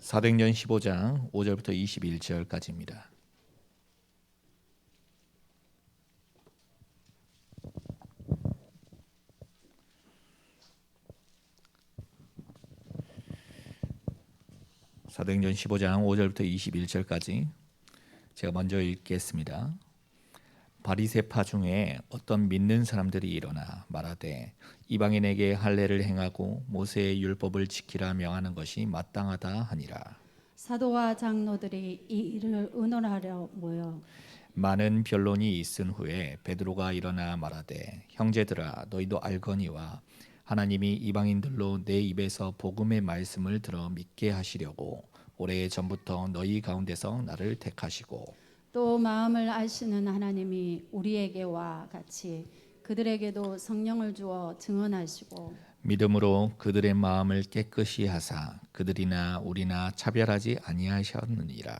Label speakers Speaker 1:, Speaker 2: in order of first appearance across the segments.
Speaker 1: 사도행전 15장 5절부터 21절까지입니다. 사도행전 15장 5절부터 21절까지 제가 먼저 읽겠습니다. 바리새파 중에 어떤 믿는 사람들이 일어나 말하되 이방인에게 할례를 행하고 모세의 율법을 지키라 명하는 것이 마땅하다 하니라.
Speaker 2: 사도와 장로들이 이 일을 의논하려 모여
Speaker 1: 많은 변론이 있은 후에 베드로가 일어나 말하되 형제들아 너희도 알거니와 하나님이 이방인들로 내 입에서 복음의 말씀을 들어 믿게 하시려고 오래 전부터 너희 가운데서 나를 택하시고
Speaker 2: 또 마음을 아시는 하나님이 우리에게와 같이 그들에게도 성령을 주어 증언하시고
Speaker 1: 믿음으로 그들의 마음을 깨끗이 하사 그들이나 우리나 차별하지 아니하셨느니라.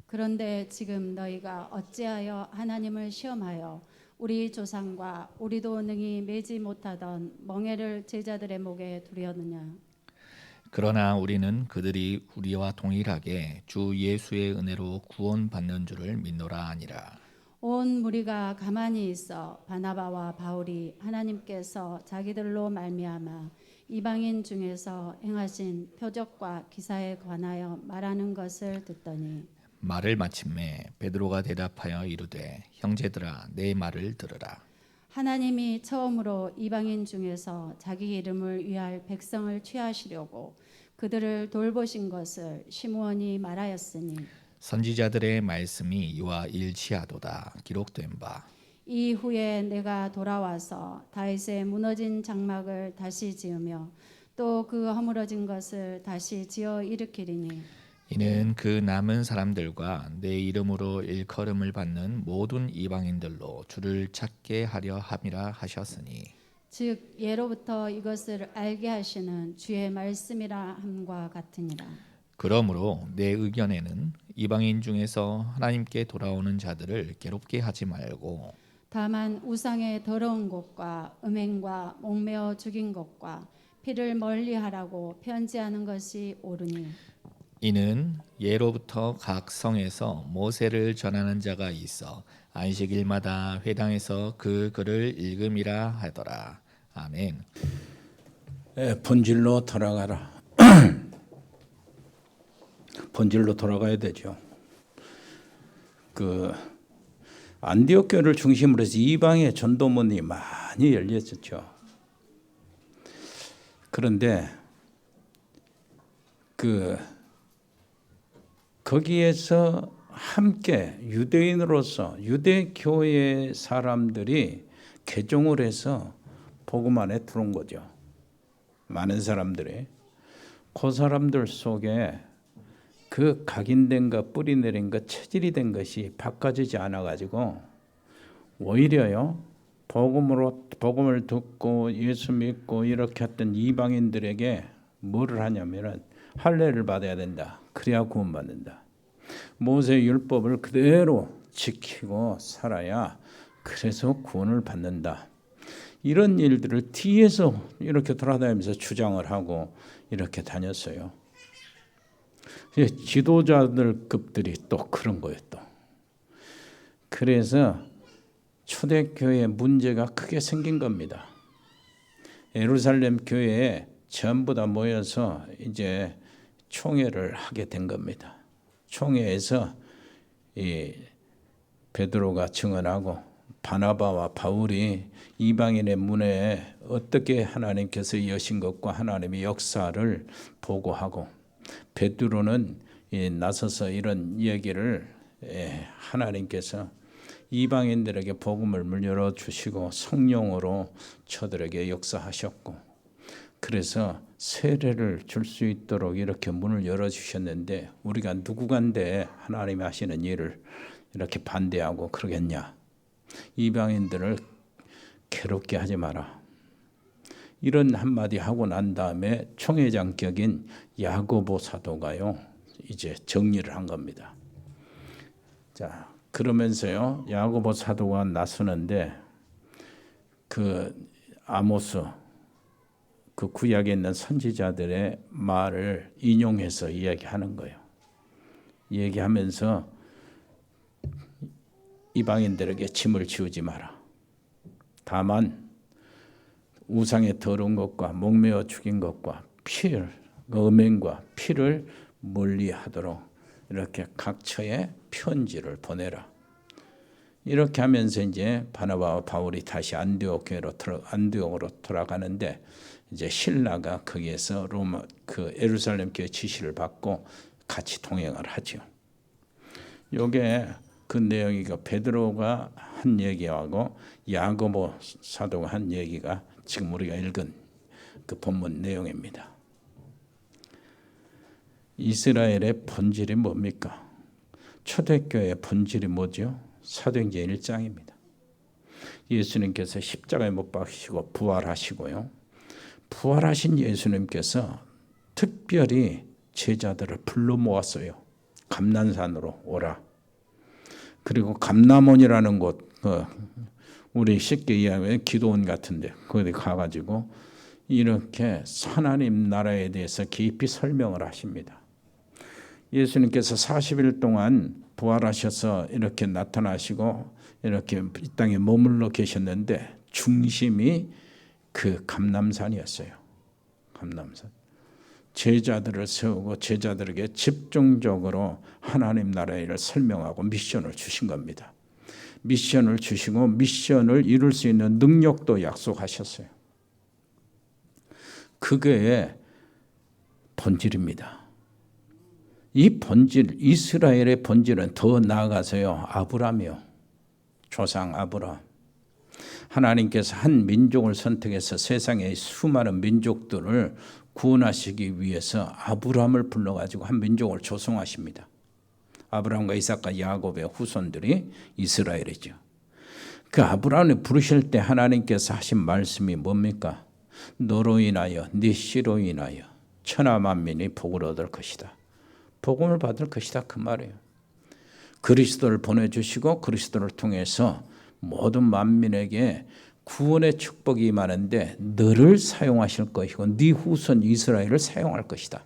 Speaker 2: 그런데 지금 너희가 어찌하여 하나님을 시험하여 우리 조상과 우리도 능히 매지 못하던 멍에를 제자들의 목에 두려느냐.
Speaker 1: 그러나 우리는 그들이 우리와 동일하게 주 예수의 은혜로 구원받는 줄을 믿노라 하니라.
Speaker 2: 온 무리가 가만히 있어 바나바와 바울이 하나님께서 자기들로 말미암아 이방인 중에서 행하신 표적과 기사에 관하여 말하는 것을 듣더니
Speaker 1: 말을 마침매 베드로가 대답하여 이르되 형제들아 내 말을 들으라.
Speaker 2: 하나님이 처음으로 이방인 중에서 자기 이름을 위할 백성을 취하시려고 그들을 돌보신 것을 시므온이 말하였으니
Speaker 1: 선지자들의 말씀이 이와 일치하도다 기록된 바.
Speaker 2: 이후에 내가 돌아와서 다윗의 무너진 장막을 다시 지으며 또 그 허물어진 것을 다시 지어 일으키리니
Speaker 1: 이는 그 남은 사람들과 내 이름으로 일컬음을 받는 모든 이방인들로 주를 찾게 하려 함이라 하셨으니
Speaker 2: 즉 예로부터 이것을 알게 하시는 주의 말씀이라 함과 같으니라.
Speaker 1: 그러므로 내 의견에는 이방인 중에서 하나님께 돌아오는 자들을 괴롭게 하지 말고
Speaker 2: 다만 우상의 더러운 것과 음행과 목매어 죽인 것과 피를 멀리하라고 편지하는 것이 옳으니
Speaker 1: 이는 예로부터 각 성에서 모세를 전하는 자가 있어 안식일마다 회당에서 그 글을 읽음이라 하더라. 아멘.
Speaker 3: 본질로 돌아가라. 본질로 돌아가야 되죠. 그 안디옥 교회를 중심으로 해서 이방의 전도문이 많이 열렸었죠. 그런데 거기에서 함께 유대인으로서 유대교회 사람들이 개종을 해서 복음 안에 들어온 거죠. 많은 사람들이. 그 사람들 속에 그 각인된 것, 뿌리 내린 것, 체질이 된 것이 바꿔지지 않아가지고 오히려요 복음을 듣고 예수 믿고 이렇게 했던 이방인들에게 뭐를 하냐면은 할례를 받아야 된다. 그래야 구원받는다. 모세 율법을 그대로 지키고 살아야 그래서 구원을 받는다. 이런 일들을 뒤에서 이렇게 돌아다니면서 주장을 하고 이렇게 다녔어요. 지도자들 급들이 또 그런 거예요. 또. 그래서 초대교회에 문제가 크게 생긴 겁니다. 예루살렘 교회에 전부 다 모여서 이제 총회를 하게 된 겁니다. 총회에서 이 베드로가 증언하고 바나바와 바울이 이방인의 문에 어떻게 하나님께서 여신 것과 하나님의 역사를 보고하고 베드로는 나서서 이런 이야기를 하나님께서 이방인들에게 복음을 문 열어주시고 성령으로 저들에게 역사하셨고 그래서 세례를 줄 수 있도록 이렇게 문을 열어주셨는데 우리가 누구간데 하나님이 하시는 일을 이렇게 반대하고 그러겠냐. 이방인들을 괴롭게 하지 마라. 이런 한마디 하고 난 다음에 총회장격인 야고보 사도가요 이제 정리를 한 겁니다. 자 그러면서요 야고보 사도가 나서는데 그 아모스 그 구약에 있는 선지자들의 말을 인용해서 이야기하는 거예요. 얘기하면서 이방인들에게 짐을 지우지 마라. 다만 우상의 더러운 것과 목매어 죽인 것과 피를, 음행과 피를 멀리하도록 이렇게 각처에 편지를 보내라. 이렇게 하면서 이제 바나바와 바울이 다시 안디옥으로 돌아가는데 이제 신라가 거기에서 로마 그 예루살렘 교회 지시를 받고 같이 동행을 하죠. 요게 그 내용이 베드로가 한 얘기하고 야고보 사도가 한 얘기가 지금 우리가 읽은 그 본문 내용입니다. 이스라엘의 본질이 뭡니까? 초대교회의 본질이 뭐죠? 사도행전 1장입니다. 예수님께서 십자가에 못 박히시고 부활하시고요. 부활하신 예수님께서 특별히 제자들을 불러 모았어요. 감난산으로 오라. 그리고 감람원이라는 곳, 우리 쉽게 이해하면 기도원 같은데 거기 가가지고 이렇게 하나님 나라에 대해서 깊이 설명을 하십니다. 예수님께서 40일 동안 부활하셔서 이렇게 나타나시고 이렇게 이 땅에 머물러 계셨는데 중심이 그 감람산이었어요. 감람산. 제자들을 세우고 제자들에게 집중적으로 하나님 나라의 일을 설명하고 미션을 주신 겁니다. 미션을 주시고 미션을 이룰 수 있는 능력도 약속하셨어요. 그게 본질입니다. 이 본질, 이스라엘의 본질은 더 나아가서요. 아브라함이요. 조상 아브라함. 하나님께서 한 민족을 선택해서 세상의 수많은 민족들을 구원하시기 위해서 아브라함을 불러가지고 한 민족을 조성하십니다. 아브라함과 이삭과 야곱의 후손들이 이스라엘이죠. 그 아브라함을 부르실 때 하나님께서 하신 말씀이 뭡니까? 너로 인하여 네 씨로 인하여 천하 만민이 복을 얻을 것이다. 복음을 받을 것이다 그 말이에요. 그리스도를 보내주시고 그리스도를 통해서 모든 만민에게 구원의 축복이 임하는데 너를 사용하실 것이고 네 후손 이스라엘을 사용할 것이다.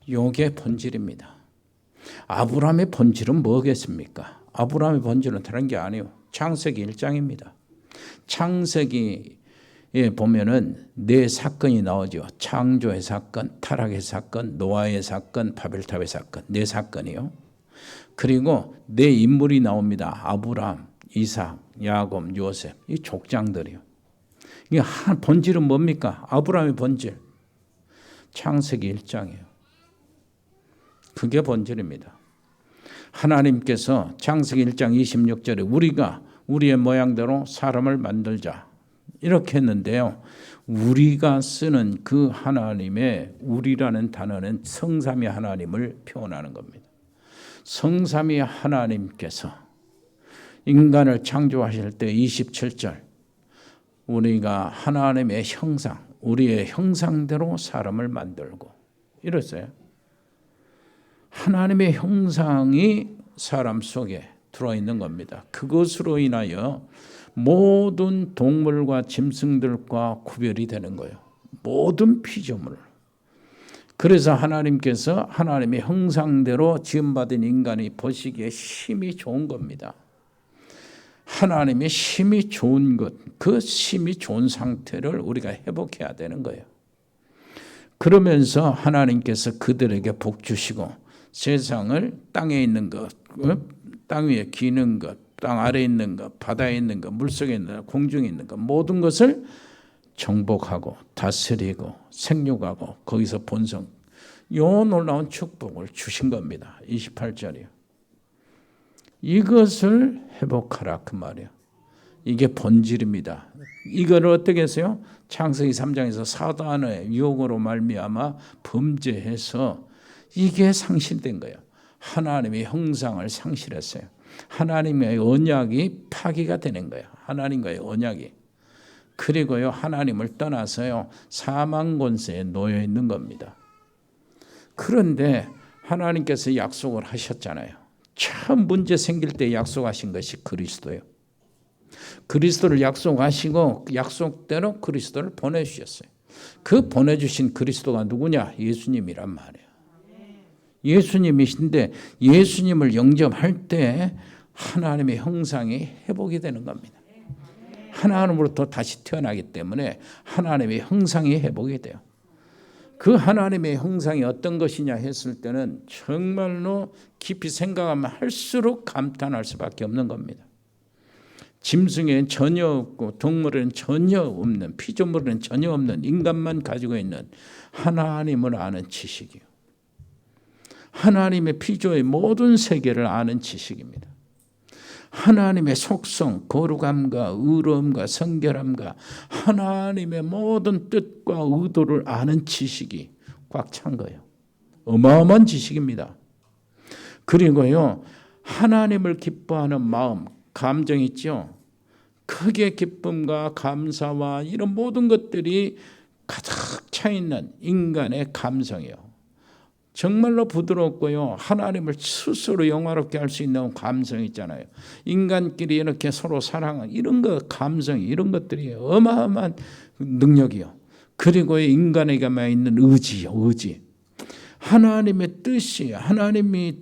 Speaker 3: 이게 본질입니다. 아브라함의 본질은 뭐겠습니까? 아브라함의 본질은 다른 게 아니에요. 창세기 1장입니다. 창세기에 보면은 네 사건이 나오죠. 창조의 사건, 타락의 사건, 노아의 사건, 바벨탑의 사건. 네 사건이요. 그리고 네 인물이 나옵니다. 아브라함, 이삭, 야곱, 요셉. 이 족장들이요. 이게 본질은 뭡니까? 아브라함의 본질. 창세기 1장이에요. 그게 본질입니다. 하나님께서 창세기 1장 26절에 우리가 우리의 모양대로 사람을 만들자. 이렇게 했는데요. 우리가 쓰는 그 하나님의 우리라는 단어는 성삼위 하나님을 표현하는 겁니다. 성삼위 하나님께서 인간을 창조하실 때 27절 우리가 하나님의 형상, 우리의 형상대로 사람을 만들고 이랬어요. 하나님의 형상이 사람 속에 들어있는 겁니다. 그것으로 인하여 모든 동물과 짐승들과 구별이 되는 거예요. 모든 피조물. 그래서 하나님께서 하나님의 형상대로 지음받은 인간이 보시기에 심히 좋은 겁니다. 하나님의 심히 좋은 것, 그 심히 좋은 상태를 우리가 회복해야 되는 거예요. 그러면서 하나님께서 그들에게 복 주시고 세상을 땅에 있는 것, 땅 위에 기는 것, 땅 아래에 있는 것, 바다에 있는 것, 물속에 있는 것, 공중에 있는 것 모든 것을 정복하고 다스리고 생육하고 거기서 본성 요 놀라운 축복을 주신 겁니다. 28절이요. 이것을 회복하라 그 말이에요. 이게 본질입니다. 이거를 어떻게 했어요? 창세기 3장에서 사단의 유혹으로 말미암아 범죄해서 이게 상실된 거예요. 하나님의 형상을 상실했어요. 하나님의 언약이 파기가 되는 거예요. 하나님과의 언약이. 그리고요 하나님을 떠나서요 사망 권세에 놓여 있는 겁니다. 그런데 하나님께서 약속을 하셨잖아요. 처음 문제 생길 때 약속하신 것이 그리스도예요. 그리스도를 약속하시고 그 약속대로 그리스도를 보내주셨어요. 그 보내주신 그리스도가 누구냐? 예수님이란 말이에요. 예수님이신데 예수님을 영접할 때 하나님의 형상이 회복이 되는 겁니다. 하나님으로부터 다시 태어나기 때문에 하나님의 형상이 회복이 돼요. 그 하나님의 형상이 어떤 것이냐 했을 때는 정말로 깊이 생각하면 할수록 감탄할 수밖에 없는 겁니다. 짐승에는 전혀 없고 동물에는 전혀 없는, 피조물에는 전혀 없는, 인간만 가지고 있는 하나님을 아는 지식이요. 하나님의 피조의 모든 세계를 아는 지식입니다. 하나님의 속성, 거룩함과 의로움과 성결함과 하나님의 모든 뜻과 의도를 아는 지식이 꽉 찬 거예요. 어마어마한 지식입니다. 그리고요, 하나님을 기뻐하는 마음, 감정 있죠. 크게 기쁨과 감사와 이런 모든 것들이 가득 차 있는 인간의 감성이에요. 정말로 부드럽고요, 하나님을 스스로 영화롭게 할 수 있는 감성이 있잖아요. 인간끼리 이렇게 서로 사랑하는 이런 것, 감성이 이런 것들이 어마어마한 능력이요. 그리고 인간에게만 있는 의지요, 의지. 하나님의 뜻이, 하나님의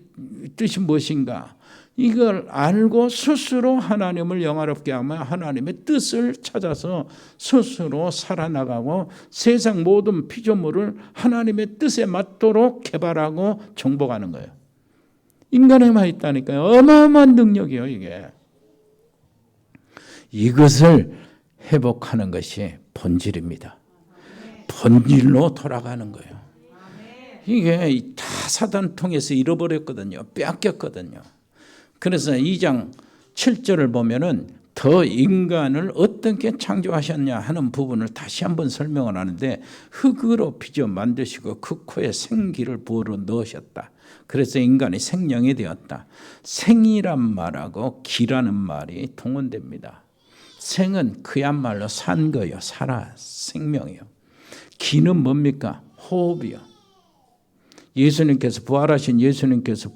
Speaker 3: 뜻이 무엇인가? 이걸 알고 스스로 하나님을 영화롭게 하면 하나님의 뜻을 찾아서 스스로 살아나가고 세상 모든 피조물을 하나님의 뜻에 맞도록 개발하고 정복하는 거예요. 인간에만 있다니까요. 어마어마한 능력이에요, 이게. 이것을 회복하는 것이 본질입니다. 본질로 돌아가는 거예요. 이게 다 사단 통해서 잃어버렸거든요. 빼앗겼거든요. 그래서 2장 7절을 보면은 더 인간을 어떻게 창조하셨냐 하는 부분을 다시 한번 설명을 하는데, 흙으로 빚어 만드시고 그 코에 생기를 부어 넣으셨다. 그래서 인간이 생명이 되었다. 생이란 말하고 기라는 말이 동원됩니다. 생은 그야말로 산 거요, 살아, 생명이요. 기는 뭡니까? 호흡이요. 예수님께서, 부활하신 예수님께서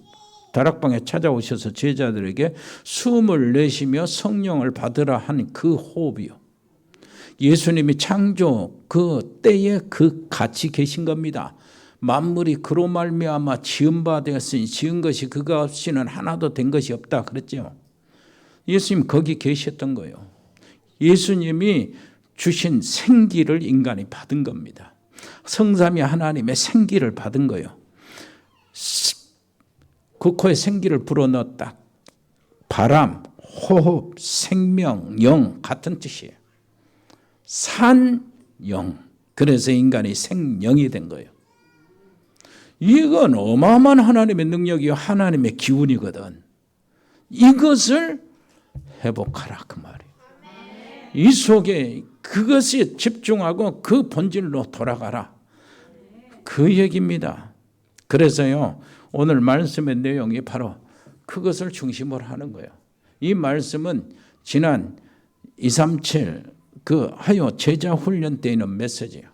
Speaker 3: 다락방에 찾아오셔서 제자들에게 숨을 내쉬며 성령을 받으라 한 그 호흡이요. 예수님이 창조 그 때에 그 같이 계신 겁니다. 만물이 그로 말미암아 지은 바 되었으니 지은 것이 그가 없이는 하나도 된 것이 없다 그랬죠. 예수님 거기 계셨던 거예요. 예수님이 주신 생기를 인간이 받은 겁니다. 성삼위 하나님의 생기를 받은 거예요. 그 코에 생기를 불어넣었다. 바람, 호흡, 생명, 영 같은 뜻이에요. 산, 영. 그래서 인간이 생명이 된 거예요. 이건 어마어마한 하나님의 능력이요, 하나님의 기운이거든. 이것을 회복하라 그 말이에요. 이 속에 그것에 집중하고 그 본질로 돌아가라. 그 얘기입니다. 그래서요, 오늘 말씀의 내용이 바로 그것을 중심으로 하는 거예요. 이 말씀은 지난 237 그 하요 제자 훈련 때 있는 메시지예요.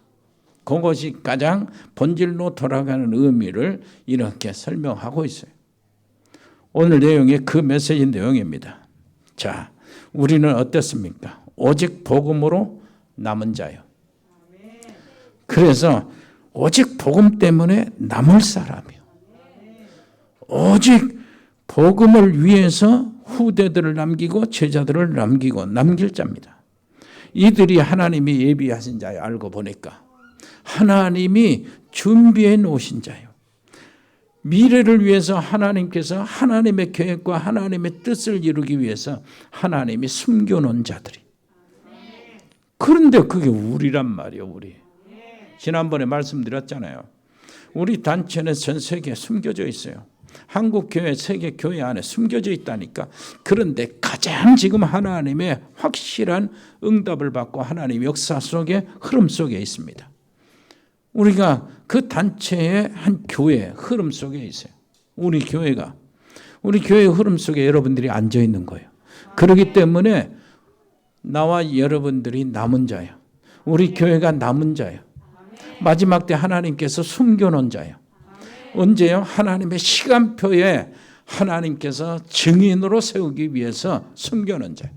Speaker 3: 그것이 가장 본질로 돌아가는 의미를 이렇게 설명하고 있어요. 오늘 내용이 그 메시지 내용입니다. 자, 우리는 어떻습니까? 오직 복음으로 남은 자요. 그래서 오직 복음 때문에 남을 사람이요. 오직 복음을 위해서 후대들을 남기고 제자들을 남기고 남길 자입니다. 이들이 하나님이 예비하신 자요. 알고 보니까 하나님이 준비해 놓으신 자요. 미래를 위해서 하나님께서 하나님의 계획과 하나님의 뜻을 이루기 위해서 하나님이 숨겨놓은 자들이. 그런데 그게 우리란 말이에요. 우리. 지난번에 말씀드렸잖아요. 우리 단체는 전 세계에 숨겨져 있어요. 한국교회, 세계교회 안에 숨겨져 있다니까. 그런데 가장 지금 하나님의 확실한 응답을 받고 하나님 역사 속에 흐름 속에 있습니다. 우리가 그 단체의 한 교회 흐름 속에 있어요. 우리 교회가. 우리 교회의 흐름 속에 여러분들이 앉아 있는 거예요. 그렇기 때문에 나와 여러분들이 남은 자예요. 우리 교회가 남은 자예요. 마지막 때 하나님께서 숨겨놓은 자예요. 언제요? 하나님의 시간표에 하나님께서 증인으로 세우기 위해서 숨겨놓은 자예요.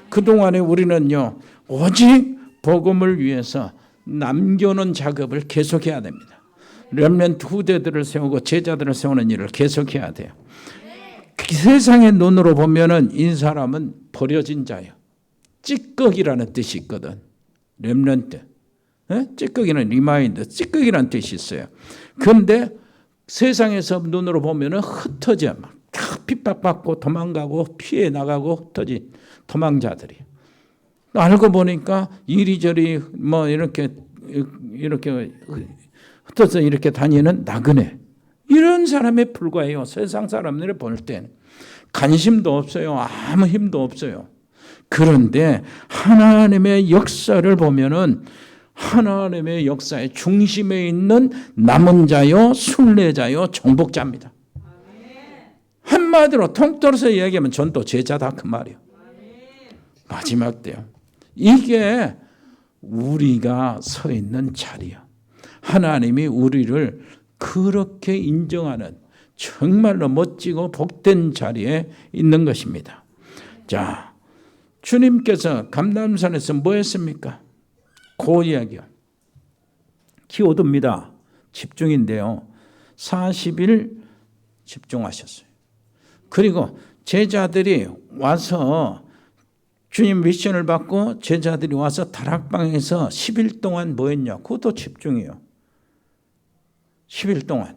Speaker 3: 그동안에 우리는요, 오직 복음을 위해서 남겨놓은 작업을 계속해야 됩니다. 렘넌트 후대들을 세우고 제자들을 세우는 일을 계속해야 돼요. 세상의 눈으로 보면은 이 사람은 버려진 자예요. 찌꺼기라는 뜻이 있거든. 렘넌트. 찌꺼기는 리마인드, 찌꺼기라는 뜻이 있어요. 그런데 세상에서 눈으로 보면은 흩어져 막 핍박받고 도망가고 피해 나가고 흩어진 도망자들이. 알고 보니까 이리저리 뭐 이렇게 흩어져 이렇게 다니는 나그네. 이런 사람에 불과해요. 세상 사람들을 볼 때는 관심도 없어요. 아무 힘도 없어요. 그런데 하나님의 역사를 보면은 하나님의 역사의 중심에 있는 남은 자요, 순례자요, 정복자입니다. 한마디로 통틀어서 이야기하면 전도 제자다 그 말이에요. 마지막 때요. 이게 우리가 서 있는 자리야. 하나님이 우리를 그렇게 인정하는 정말로 멋지고 복된 자리에 있는 것입니다. 자, 주님께서 감람산에서 뭐 했습니까? 그 이야기요. 키워드입니다. 집중인데요. 40일 집중하셨어요. 그리고 제자들이 와서 주님 미션을 받고 제자들이 와서 다락방에서 10일 동안 뭐 했냐? 그것도 집중이에요. 10일 동안.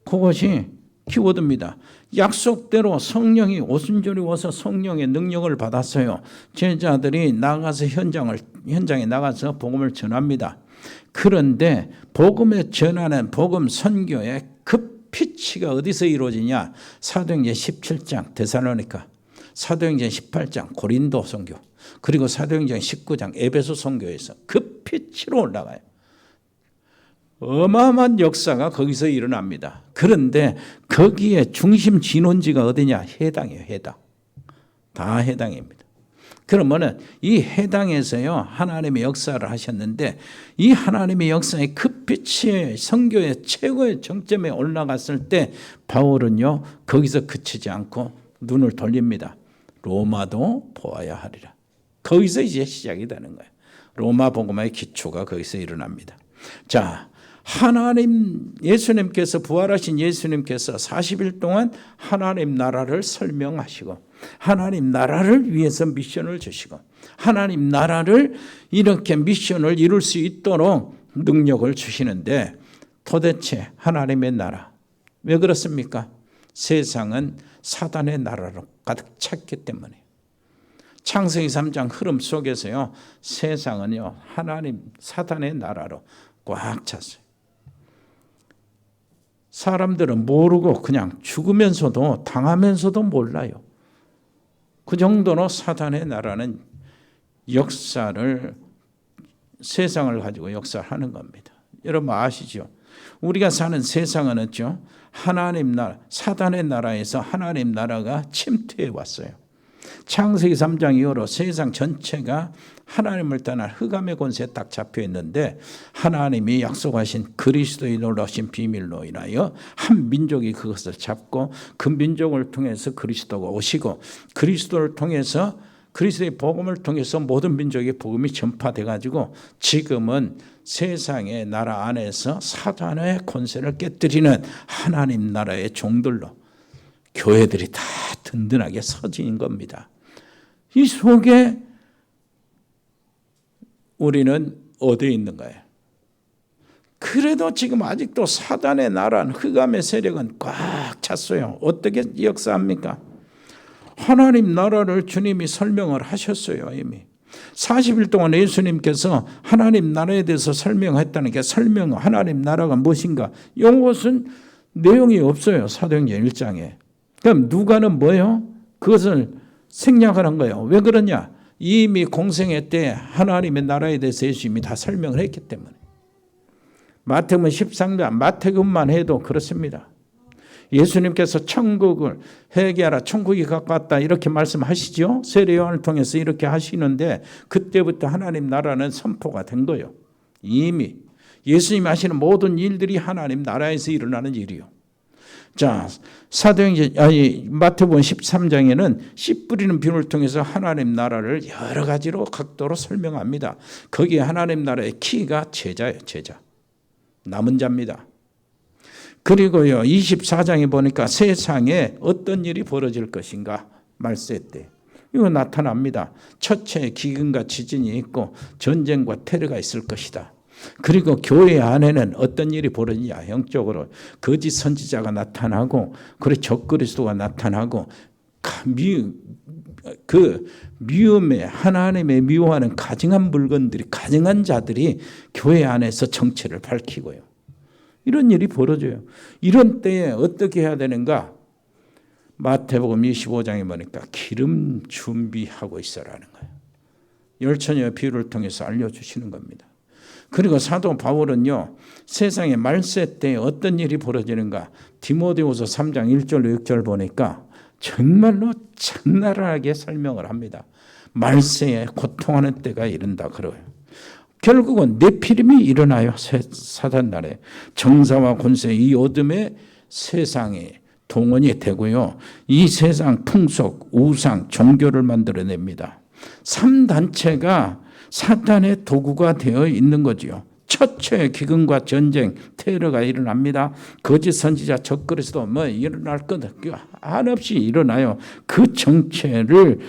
Speaker 3: 그것이 키워드입니다. 약속대로 성령이 오순절이 와서 성령의 능력을 받았어요. 제자들이 나가서 현장에 나가서 복음을 전합니다. 그런데 복음을 전하는 복음 선교의 그 피치가 어디서 이루어지냐? 사도행전 17장 데살로니가, 사도행전 18장 고린도 선교, 그리고 사도행전 19장 에베소 선교에서 그 피치로 올라가요. 어마어마한 역사가 거기서 일어납니다. 그런데 거기에 중심 진원지가 어디냐? 해당이에요. 해당. 다 해당입니다. 그러면은 이 해당에서요 하나님의 역사를 하셨는데 이 하나님의 역사의 그 빛이 선교의 최고의 정점에 올라갔을 때 바울은요 거기서 그치지 않고 눈을 돌립니다. 로마도 보아야 하리라. 거기서 이제 시작이 되는 거예요. 로마 복음의 기초가 거기서 일어납니다. 자, 하나님 예수님께서 부활하신 예수님께서 40일 동안 하나님 나라를 설명하시고 하나님 나라를 위해서 미션을 주시고 하나님 나라를 이렇게 미션을 이룰 수 있도록 능력을 주시는데 도대체 하나님의 나라 왜 그렇습니까? 세상은 사단의 나라로 가득 찼기 때문에 창세기 3장 흐름 속에서요 세상은요 하나님 사단의 나라로 꽉 찼어요. 사람들은 모르고 그냥 죽으면서도 당하면서도 몰라요. 그 정도로 사단의 나라는 역사를 세상을 가지고 역사를 하는 겁니다. 여러분 아시죠? 우리가 사는 세상은요 하나님 나라, 사단의 나라에서 하나님 나라가 침투해 왔어요. 창세기 3장 이후로 세상 전체가 하나님을 떠난 흑암의 권세에 딱 잡혀 있는데 하나님이 약속하신 그리스도의 놀라우신 비밀로 인하여 한 민족이 그것을 잡고 그 민족을 통해서 그리스도가 오시고 그리스도를 통해서 그리스도의 복음을 통해서 모든 민족의 복음이 전파돼 가지고 지금은 세상의 나라 안에서 사단의 권세를 깨뜨리는 하나님 나라의 종들로 교회들이 다 든든하게 서진 겁니다. 이 속에 우리는 어디에 있는 거예요? 그래도 지금 아직도 사단의 나라는 흑암의 세력은 꽉 찼어요. 어떻게 역사합니까? 하나님 나라를 주님이 설명을 하셨어요. 이미 40일 동안 예수님께서 하나님 나라에 대해서 설명했다는 게 하나님 나라가 무엇인가 이것은 내용이 없어요. 사도행전 1장에. 그럼 누가는 뭐예요? 그것을 생략하는 거예요. 왜 그러냐? 이미 공생애 때 하나님의 나라에 대해서 예수님이 다 설명을 했기 때문에. 마태복음 13장 마태복음만 해도 그렇습니다. 예수님께서 천국을 회개하라 천국이 가까웠다 이렇게 말씀하시죠. 세례 요한을 통해서 이렇게 하시는데 그때부터 하나님 나라는 선포가 된 거예요. 이미 예수님이 하시는 모든 일들이 하나님 나라에서 일어나는 일이요. 자, 마태복음 13장에는 씨 뿌리는 비유를 통해서 하나님 나라를 여러 가지로 각도로 설명합니다. 거기에 하나님 나라의 키가 제자예요. 제자. 남은 자입니다. 그리고요 24장에 보니까 세상에 어떤 일이 벌어질 것인가 말세 때 이거 나타납니다. 첫째 기근과 지진이 있고 전쟁과 테러가 있을 것이다. 그리고 교회 안에는 어떤 일이 벌어지냐 영적으로 거짓 선지자가 나타나고 그리고 적그리스도가 나타나고 그 미움에 하나님의 미워하는 가증한 물건들이 가증한 자들이 교회 안에서 정체를 밝히고요. 이런 일이 벌어져요. 이런 때에 어떻게 해야 되는가? 마태복음 25장에 보니까 기름 준비하고 있어라는 거예요. 열처녀의 비유를 통해서 알려주시는 겁니다. 그리고 사도 바울은요. 세상의 말세 때에 어떤 일이 벌어지는가 디모데후서 3장 1절 6절 보니까 정말로 적나라하게 설명을 합니다. 말세에 고통하는 때가 이른다 그래요. 결국은 네피림이 일어나요. 사단날에 정사와 권세 이 어둠의 세상에 동원이 되고요. 이 세상 풍속, 우상, 종교를 만들어냅니다. 3단체가 사탄의 도구가 되어 있는 거지요. 첫째 기근과 전쟁, 테러가 일어납니다. 거짓 선지자, 적그리스도 일어날 것 한없이 일어나요. 그 정체를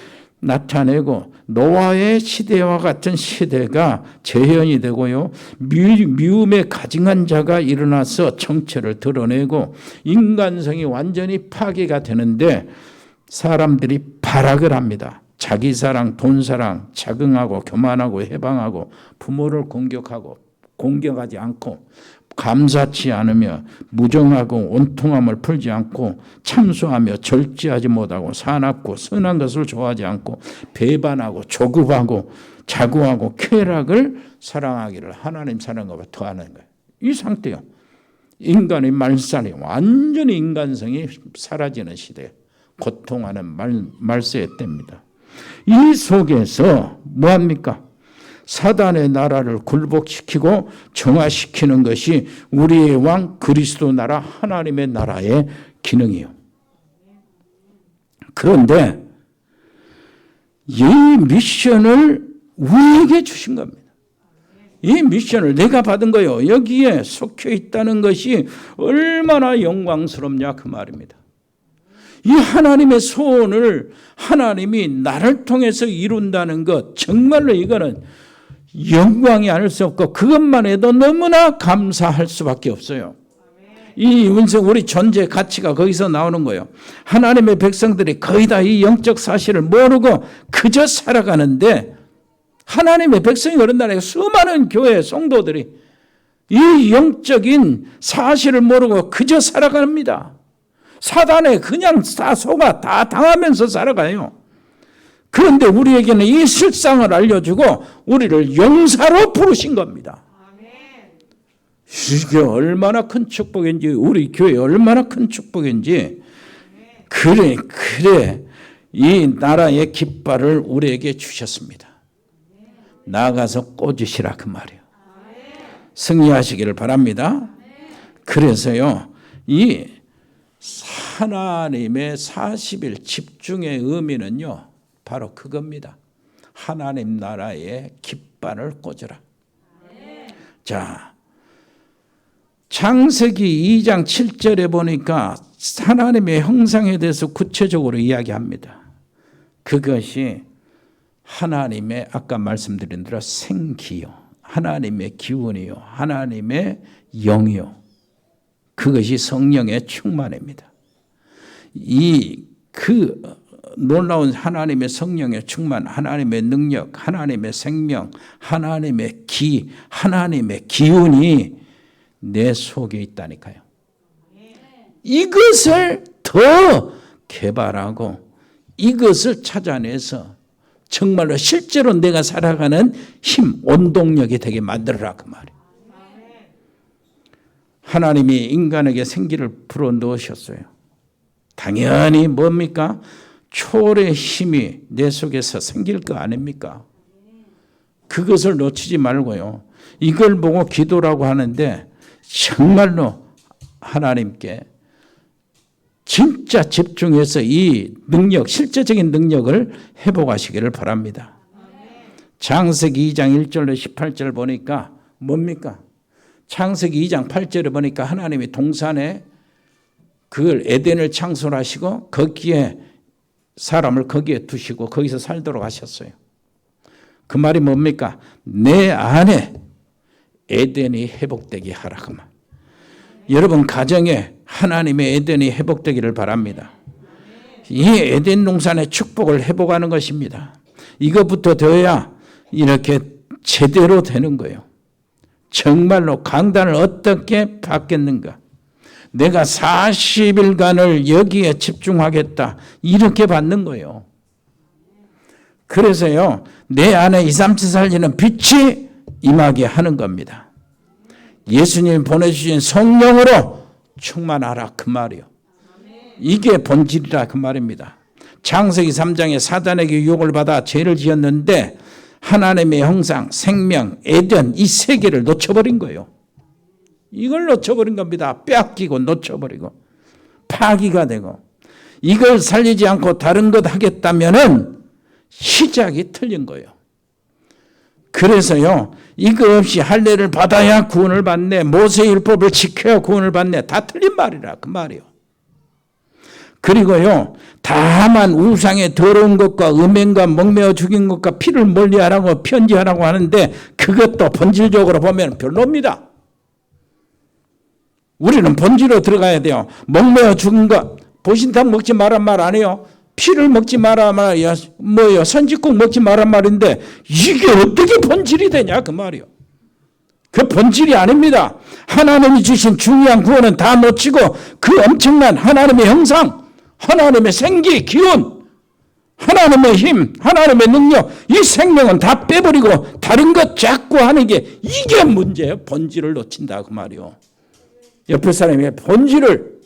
Speaker 3: 나타내고 노아의 시대와 같은 시대가 재현이 되고요. 미움에 가증한 자가 일어나서 정체를 드러내고 인간성이 완전히 파괴가 되는데 사람들이 발악을 합니다. 자기 사랑, 돈 사랑, 자긍하고 교만하고 해방하고 부모를 공격하지 않고 감사치 않으며 무정하고 온통함을 풀지 않고 참소하며 절제하지 못하고 사납고 선한 것을 좋아하지 않고 배반하고 조급하고 자고하고 쾌락을 사랑하기를 하나님 사랑과 더하는 거예요. 이 상태요. 인간의 말살이 완전히 인간성이 사라지는 시대, 고통하는 말세의 때입니다. 이 속에서 뭐합니까? 사단의 나라를 굴복시키고 정화시키는 것이 우리의 왕 그리스도 나라 하나님의 나라의 기능이에요. 그런데 이 미션을 우리에게 주신 겁니다. 이 미션을 내가 받은 거예요. 여기에 속해 있다는 것이 얼마나 영광스럽냐 그 말입니다. 이 하나님의 소원을 하나님이 나를 통해서 이룬다는 것 정말로 이거는 영광이 아닐 수 없고 그것만 해도 너무나 감사할 수밖에 없어요. 이 우리 존재 가치가 거기서 나오는 거예요. 하나님의 백성들이 거의 다 이 영적 사실을 모르고 그저 살아가는데 하나님의 백성이 그런다는 수많은 교회 성도들이 이 영적인 사실을 모르고 그저 살아갑니다. 사단에 그냥 다 속아 다 당하면서 살아가요. 그런데 우리에게는 이 실상을 알려주고 우리를 용사로 부르신 겁니다. 이게 얼마나 큰 축복인지 우리 교회 얼마나 큰 축복인지 그래 이 나라의 깃발을 우리에게 주셨습니다. 나가서 꽂으시라 그 말이에요. 승리하시기를 바랍니다. 그래서요 이 하나님의 40일 집중의 의미는요 바로 그겁니다. 하나님 나라의 깃발을 꽂으라. 자, 창세기 2장 7절에 보니까 하나님의 형상에 대해서 구체적으로 이야기합니다. 그것이 하나님의 아까 말씀드린 대로 생기요, 하나님의 기운이요, 하나님의 영이요. 그것이 성령의 충만입니다. 그 놀라운 하나님의 성령의 충만, 하나님의 능력, 하나님의 생명, 하나님의 하나님의 기운이 내 속에 있다니까요. 이것을 더 개발하고 이것을 찾아내서 정말로 실제로 내가 살아가는 힘, 원동력이 되게 만들어라 그 말이에요. 하나님이 인간에게 생기를 불어넣으셨어요. 당연히 뭡니까? 초월의 힘이 내 속에서 생길 거 아닙니까? 그것을 놓치지 말고요. 이걸 보고 기도라고 하는데 정말로 하나님께 진짜 집중해서 이 능력, 실제적인 능력을 회복하시기를 바랍니다. 창세기 2장 1절로 18절 보니까 뭡니까? 창세기 2장 8절에 보니까 하나님이 동산에 그걸 에덴을 창설하시고 거기에 사람을 거기에 두시고 거기서 살도록 하셨어요. 그 말이 뭡니까? 내 안에 에덴이 회복되게 하라 그 말. 여러분 가정에 하나님의 에덴이 회복되기를 바랍니다. 이 에덴 동산의 축복을 회복하는 것입니다. 이것부터 되어야 이렇게 제대로 되는 거예요. 정말로 강단을 어떻게 받겠는가? 내가 40일간을 여기에 집중하겠다. 이렇게 받는 거예요. 그래서요, 내 안에 2, 3, 7 살리는 빛이 임하게 하는 겁니다. 예수님이 보내주신 성령으로 충만하라 그 말이요. 이게 본질이라 그 말입니다. 창세기 3장에 사단에게 유혹을 받아 죄를 지었는데 하나님의 형상, 생명, 에덴 이 세 개를 놓쳐버린 거예요. 이걸 놓쳐버린 겁니다. 뺏기고 놓쳐버리고 파기가 되고 이걸 살리지 않고 다른 것 하겠다면은 시작이 틀린 거예요. 그래서요, 이거 없이 할례를 받아야 구원을 받네, 모세의 율법을 지켜야 구원을 받네, 다 틀린 말이라 그 말이요. 그리고요, 다만 우상의 더러운 것과 음행과 먹매어 죽인 것과 피를 멀리하라고 편지하라고 하는데 그것도 본질적으로 보면 별로입니다. 우리는 본질로 들어가야 돼요. 먹매어 죽은 것, 보신탕 먹지 말란 말 안 해요. 피를 먹지 마라 말이야. 뭐요? 선지국 먹지 마란 말인데 이게 어떻게 본질이 되냐 그 말이요. 그 본질이 아닙니다. 하나님이 주신 중요한 구원은 다 놓치고 그 엄청난 하나님의 형상, 하나님의 생기, 기운, 하나님의 힘, 하나님의 능력, 이 생명은 다 빼버리고 다른 것 잡고 하는 게 이게 문제예요. 본질을 놓친다 그 말이요. 옆에 사람의 본질을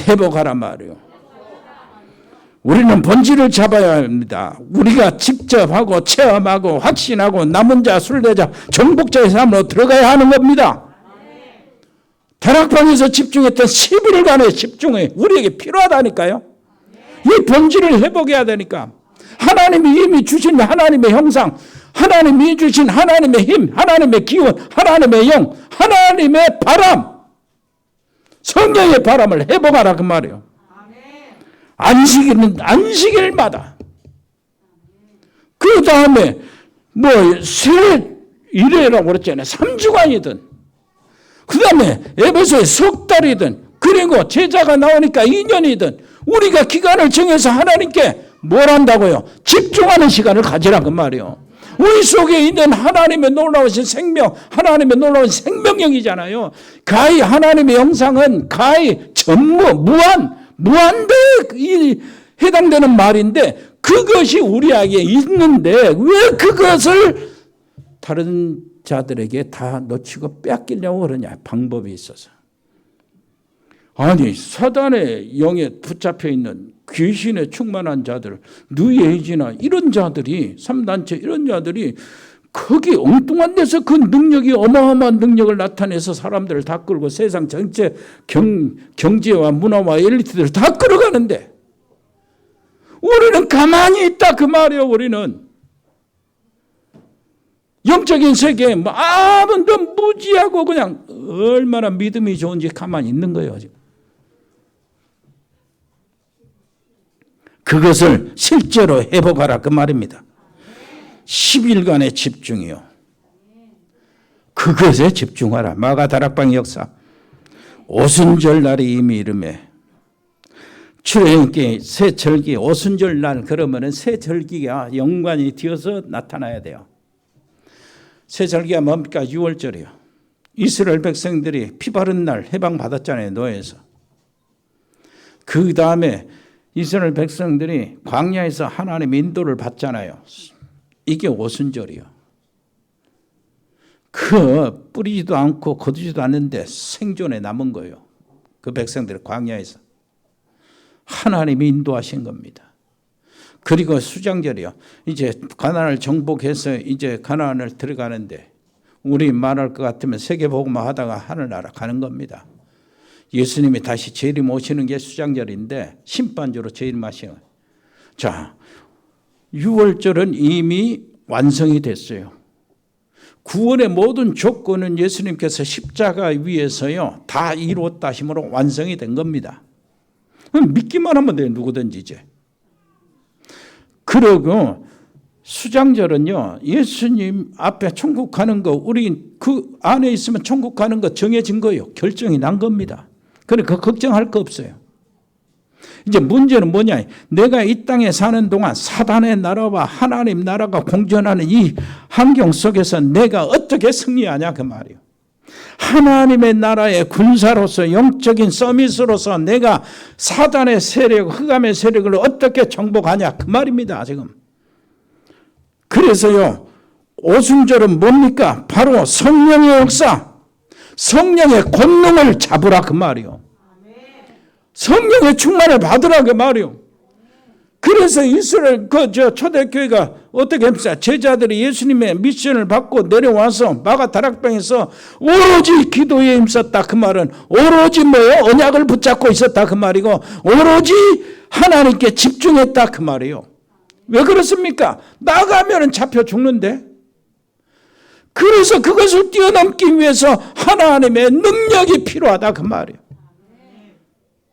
Speaker 3: 회복하란 말이요. 우리는 본질을 잡아야 합니다. 우리가 직접 하고 체험하고 확신하고 남은 자, 순례자, 정복자의 삶으로 들어가야 하는 겁니다. 다락방에서 집중했던 11일간의 집중이 우리에게 필요하다니까요. 이 본질을 회복해야 되니까. 하나님이 이미 주신 하나님의 형상, 하나님이 주신 하나님의 힘, 하나님의 기운, 하나님의 영, 하나님의 바람, 성령의 바람을 회복하라 그 말이에요. 안식일마다. 그 다음에 뭐 세일이라고 그랬잖아요. 3주간이든. 그 다음에 에베소에 석 달이든. 그리고 제자가 나오니까 2년이든. 우리가 기간을 정해서 하나님께 뭘 한다고요? 집중하는 시간을 가지라 그 말이에요. 우리 속에 있는 하나님의 놀라우신 생명, 하나님의 놀라운 생명력이잖아요. 가히 하나님의 형상은 가히 전무, 무한대에 해당되는 말인데 그것이 우리에게 있는데 왜 그것을 다른 자들에게 다 놓치고 뺏기려고 그러냐. 방법이 있어서. 아니 사단의 영에 붙잡혀 있는 귀신에 충만한 자들, 뉴에이지나 이런 자들이 3단체 이런 자들이 거기 엉뚱한 데서 그 능력이 어마어마한 능력을 나타내서 사람들을 다 끌고 세상 전체 경제와 문화와 엘리트들을 다 끌어가는데 우리는 가만히 있다 그 말이에요. 우리는 영적인 세계에 아무도 무지하고 그냥 얼마나 믿음이 좋은지 가만히 있는 거예요. 그것을 실제로 회복하라 그 말입니다. 10일간의 집중이요. 그것에 집중하라. 마가다락방 역사. 오순절 날이 이미 이름에 출애굽기 새 절기 오순절 날 그러면은 새 절기가 연관이 되어서 나타나야 돼요. 새 절기가 뭡니까? 6월절이요. 이스라엘 백성들이 피 바른 날 해방 받았잖아요. 노예에서. 그 다음에 이스라엘 백성들이 광야에서 하나님 인도를 받잖아요. 이게 오순절이요. 그 뿌리지도 않고 거두지도 않는데 생존에 남은 거예요. 그 백성들이 광야에서. 하나님이 인도하신 겁니다. 그리고 수장절이요. 이제 가나안을 정복해서 이제 가나안을 들어가는데 우리 말할 것 같으면 세계복음화 하다가 하늘나라 가는 겁니다. 예수님이 다시 재림 오시는 게 수장절인데 심판주로 재림하시는 거예요. 자, 6월절은 이미 완성이 됐어요. 구원의 모든 조건은 예수님께서 십자가 위에서요 다 이루었다 하심으로 완성이 된 겁니다. 믿기만 하면 돼요, 누구든지 이제. 그리고 수장절은요 예수님 앞에 천국 가는 거, 우리 그 안에 있으면 천국 가는 거 정해진 거예요. 결정이 난 겁니다. 그러니까 걱정할 거 없어요. 이제 문제는 뭐냐, 내가 이 땅에 사는 동안 사단의 나라와 하나님 나라가 공존하는 이 환경 속에서 내가 어떻게 승리하냐 그 말이에요. 하나님의 나라의 군사로서, 영적인 서밋으로서 내가 사단의 세력, 흑암의 세력을 어떻게 정복하냐 그 말입니다 지금. 그래서요 오순절은 뭡니까? 바로 성령의 역사, 성령의 권능을 잡으라 그 말이요. 성령의 충만을 받으라 그 말이요. 그래서 이스라엘 초대교회가 어떻게 했습니까? 제자들이 예수님의 미션을 받고 내려와서 마가 다락방에서 오로지 기도에 힘썼다 그 말은 오로지 뭐예요? 언약을 붙잡고 있었다 그 말이고 오로지 하나님께 집중했다 그 말이에요. 왜 그렇습니까? 나가면 잡혀 죽는데. 그래서 그것을 뛰어넘기 위해서 하나님의 능력이 필요하다 그 말이에요.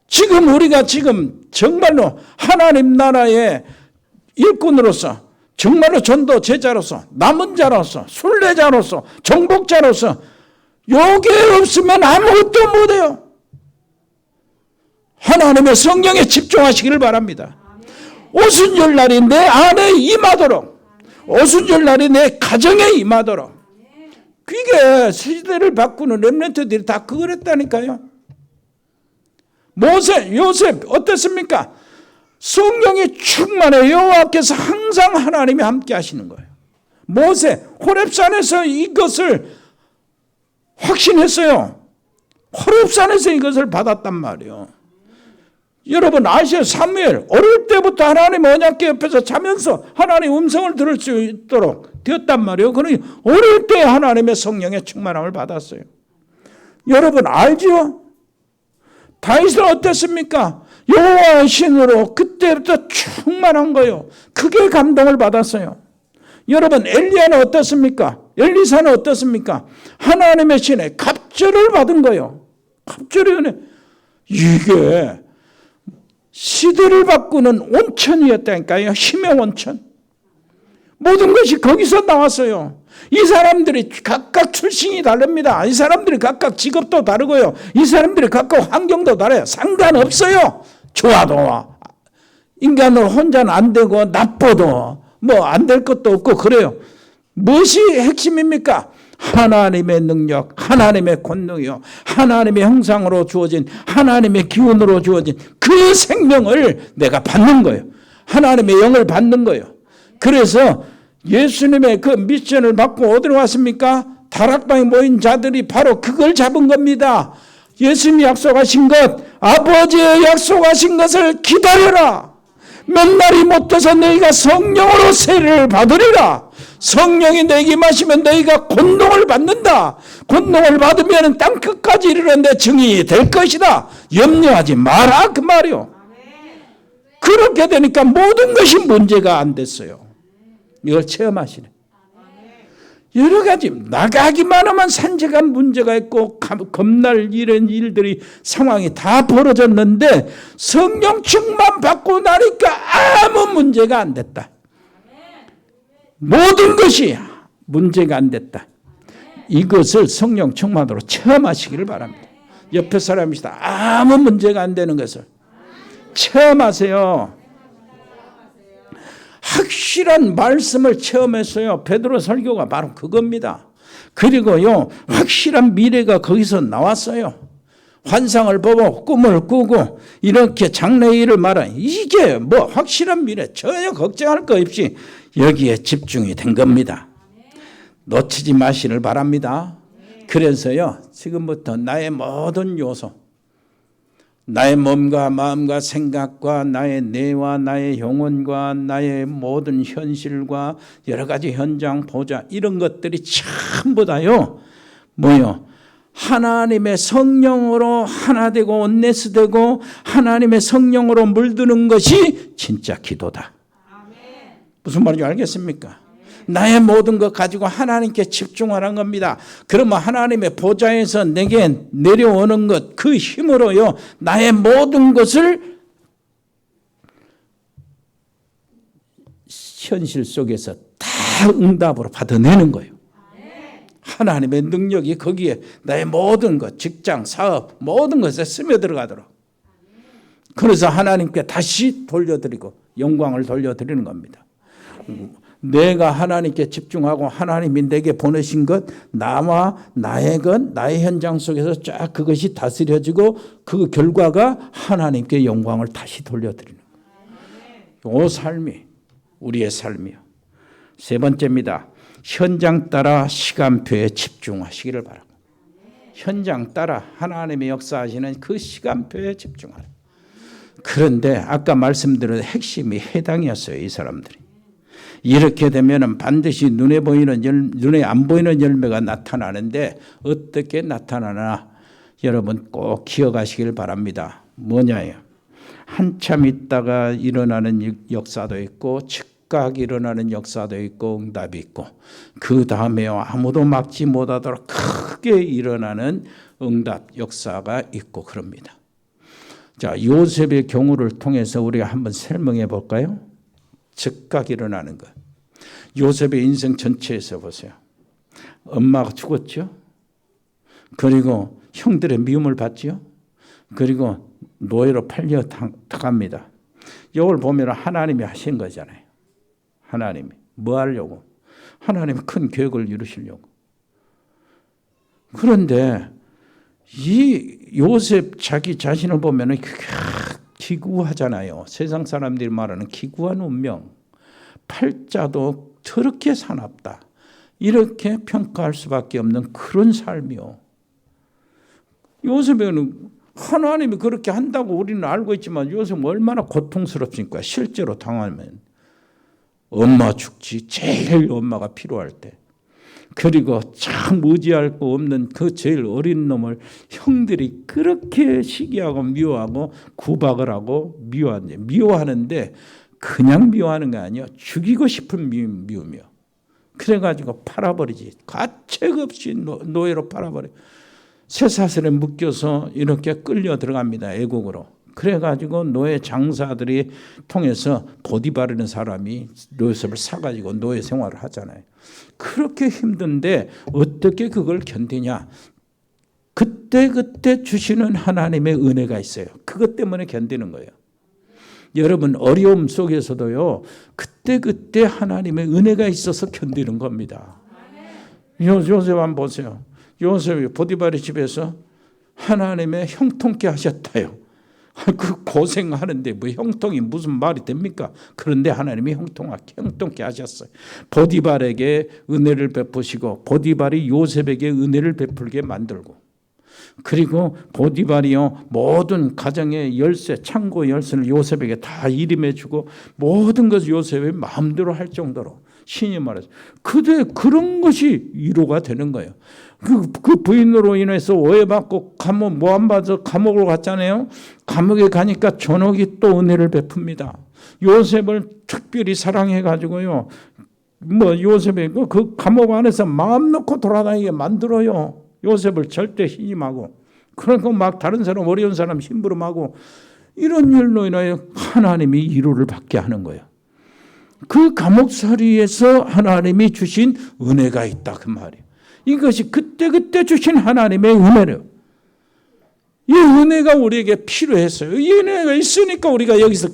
Speaker 3: 지금 우리가 지금 정말로 하나님 나라의 일꾼으로서, 정말로 전도 제자로서, 남은 자로서, 순례자로서, 정복자로서 요게 없으면 아무것도 못해요. 하나님의 성령에 집중하시기를 바랍니다. 오순절 날이 내 안에 임하도록, 오순절 날이 내 가정에 임하도록. 그게 시대를 바꾸는 렘넌트들이 다 그걸 했다니까요. 모세, 요셉 어떻습니까? 성령이 충만해. 여호와께서 항상 하나님이 함께 하시는 거예요. 모세 호렙산에서 이것을 확신했어요. 호렙산에서 이것을 받았단 말이에요. 여러분 아시죠? 사무엘 어릴 때부터 하나님 언약궤 옆에서 자면서 하나님 음성을 들을 수 있도록 되었단 말이에요. 그러니 어릴 때 하나님의 성령의 충만함을 받았어요. 여러분 알죠? 다윗은 어땠습니까? 여호와의 신으로 그때부터 충만한 거예요. 크게 감동을 받았어요. 여러분 엘리야는 어떻습니까? 엘리사는 어떻습니까? 하나님의 신에 갑절을 받은 거예요. 갑절의 은혜. 이게 시대를 바꾸는 온천이었다니까요. 힘의 온천. 모든 것이 거기서 나왔어요. 이 사람들이 각각 출신이 다릅니다. 이 사람들이 각각 직업도 다르고요. 이 사람들이 각각 환경도 달라요. 상관없어요. 좋아도 인간으로 혼자는 안 되고 나빠도 뭐 안 될 것도 없고 그래요. 무엇이 핵심입니까? 하나님의 능력, 하나님의 권능이요, 하나님의 형상으로 주어진 하나님의 기운으로 주어진 그 생명을 내가 받는 거예요. 하나님의 영을 받는 거예요. 그래서 예수님의 그 미션을 받고 어디로 왔습니까? 다락방에 모인 자들이 바로 그걸 잡은 겁니다. 예수님이 약속하신 것, 아버지의 약속하신 것을 기다려라. 몇 날이 못 돼서 너희가 성령으로 세례를 받으리라. 성령이 너희에게 임하시면 너희가 권능을 받는다. 권능을 받으면 땅 끝까지 이르는데 증인이 될 것이다. 염려하지 마라 그 말이요. 그렇게 되니까 모든 것이 문제가 안 됐어요. 이걸 체험하시네. 여러 가지 나가기만 하면 산재간 문제가 있고 겁날 이런 일들이 상황이 다 벌어졌는데 성령 충만 받고 나니까 아무 문제가 안 됐다. 모든 것이 문제가 안 됐다. 이것을 성령 충만으로 체험하시기를 바랍니다. 옆에 사람이시다. 아무 문제가 안 되는 것을 체험하세요. 확실한 말씀을 체험했어요. 베드로 설교가 바로 그겁니다. 그리고요 확실한 미래가 거기서 나왔어요. 환상을 보고 꿈을 꾸고 이렇게 장래일을 말한 이게 뭐 확실한 미래 전혀 걱정할 거 없이 여기에 집중이 된 겁니다. 놓치지 마시길 바랍니다. 그래서요 지금부터 나의 모든 요소, 나의 몸과 마음과 생각과 나의 뇌와 나의 영혼과 나의 모든 현실과 여러 가지 현장 보자 이런 것들이 전부 다요 뭐요 하나님의 성령으로 하나 되고 온네스 되고 하나님의 성령으로 물드는 것이 진짜 기도다. 무슨 말인지 알겠습니까? 나의 모든 것 가지고 하나님께 집중하는 겁니다. 그러면 하나님의 보좌에서 내게 내려오는 것, 그 힘으로요, 나의 모든 것을 현실 속에서 다 응답으로 받아내는 거예요. 하나님의 능력이 거기에 나의 모든 것, 직장, 사업, 모든 것에 스며들어가도록. 그래서 하나님께 다시 돌려드리고 영광을 돌려드리는 겁니다. 내가 하나님께 집중하고 하나님이 내게 보내신 것, 나와 나의 것, 나의 현장 속에서 쫙 그것이 다스려지고 그 결과가 하나님께 영광을 다시 돌려드리는 거예요. 이 삶이 우리의 삶이요. 세 번째입니다. 현장 따라 시간표에 집중하시기를 바랍니다. 현장 따라 하나님의 역사하시는 그 시간표에 집중하라. 그런데 아까 말씀드린 핵심이 해당이었어요. 이 사람들이. 이렇게 되면 반드시 눈에 안 보이는 열매가 나타나는데 어떻게 나타나나 여러분 꼭 기억하시길 바랍니다. 뭐냐요? 한참 있다가 일어나는 역사도 있고 즉각 일어나는 역사도 있고 응답이 있고 그 다음에요 아무도 막지 못하도록 크게 일어나는 응답 역사가 있고 그럽니다. 자, 요셉의 경우를 통해서 우리가 한번 설명해 볼까요? 즉각 일어나는 것. 요셉의 인생 전체에서 보세요. 엄마가 죽었죠. 그리고 형들의 미움을 받죠. 그리고 노예로 팔려 당합니다. 이걸 보면 하나님이 하신 거잖아요. 하나님이 뭐 하려고? 하나님이 큰 계획을 이루시려고. 그런데 이 요셉 자기 자신을 보면 기구하잖아요. 세상 사람들이 말하는 기구한 운명. 팔자도 더럽게 사납다. 이렇게 평가할 수밖에 없는 그런 삶이요. 요셉은 하나님이 그렇게 한다고 우리는 알고 있지만 요셉은 얼마나 고통스럽습니까? 실제로 당하면. 엄마 죽지. 제일 엄마가 필요할 때. 그리고 참 의지할 거 없는 그 제일 어린 놈을 형들이 그렇게 시기하고 미워하고 구박을 하고 미워하는데 그냥 미워하는 게 아니에요. 죽이고 싶은 미움이요. 그래가지고 팔아버리지. 가책 없이 노예로 팔아버려. 쇠사슬에 묶여서 이렇게 끌려 들어갑니다. 애국으로. 그래가지고 노예 장사들이 통해서 보디바르는 사람이 요셉을 사가지고 노예 생활을 하잖아요. 그렇게 힘든데 어떻게 그걸 견디냐. 그때 주시는 하나님의 은혜가 있어요. 그것 때문에 견디는 거예요. 여러분 어려움 속에서도요. 그때 하나님의 은혜가 있어서 견디는 겁니다. 요셉 한번 보세요. 요셉이 보디바르 집에서 하나님의 형통케 하셨다요. 그 고생하는데 뭐 형통이 무슨 말이 됩니까? 그런데 하나님이 형통케 하셨어요. 보디발에게 은혜를 베푸시고 보디발이 요셉에게 은혜를 베풀게 만들고 그리고 보디발이요 모든 가정의 열쇠 창고 열쇠를 요셉에게 다 일임해 주고 모든 것을 요셉의 마음대로 할 정도로 신이 말해서 그런 것이 위로가 되는 거예요. 그 부인으로 인해서 오해받고 모함받아서 감옥으로 갔잖아요. 감옥에 가니까 전옥이 또 은혜를 베풉니다. 요셉을 특별히 사랑해가지고요. 요셉이 그 감옥 안에서 마음 놓고 돌아다니게 만들어요. 요셉을 절대 신임하고. 그러니까 막 다른 사람 어려운 사람 심부름하고 이런 일로 인하여 하나님이 위로를 받게 하는 거예요. 그 감옥살이에서 하나님이 주신 은혜가 있다 그 말이에요. 이것이 그때 주신 하나님의 은혜래요. 이 은혜가 우리에게 필요했어요. 이 은혜가 있으니까 우리가 여기서